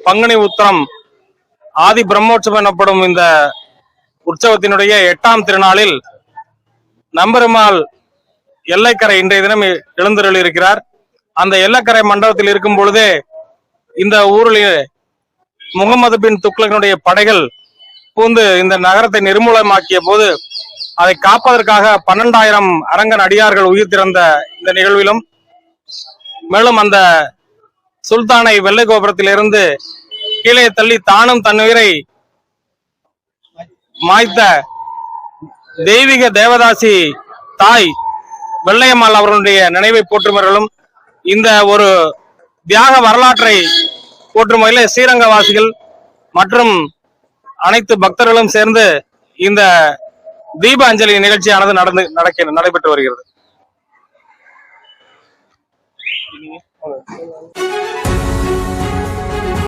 பங்குனி உத்திரம் ஆதி பிரம்மோற்சவம் எனப்படும் இந்த உற்சவத்தினுடைய 8ஆம் திருநாளில் நம்பெருமாள் எல்லைக்கரை இன்றைய தினம் எழுந்தருளி இருக்கிறார். அந்த எல்லைக்கரை மண்டபத்தில் இருக்கும் பொழுதே இந்த ஊரில் முகமது பின் துக்ளக்கினுடைய படைகள் பூந்து இந்த நகரத்தை நிர்மூலமாக்கிய போது அதை காப்பதற்காக 12,000 அரங்கன் அடியார்கள் உயிர் திறந்த இந்த நிகழ்விலும், மேலும் அந்த சுல்தானை வெள்ளை கோபுரத்திலிருந்து கீழே தள்ளி தானும் தன்னுயிரை மாய்த்த தெய்வீக தேவதாசி தாய் வெள்ளையம்மாள் அவர்களுடைய நினைவை போற்றுமர்களும் இந்த ஒரு தியாக வரலாற்றை போற்றும் வகையில் ஸ்ரீரங்கவாசிகள் மற்றும் அனைத்து பக்தர்களும் சேர்ந்து இந்த தீப அஞ்சலி நிகழ்ச்சியானது நடைபெற்று வருகிறது.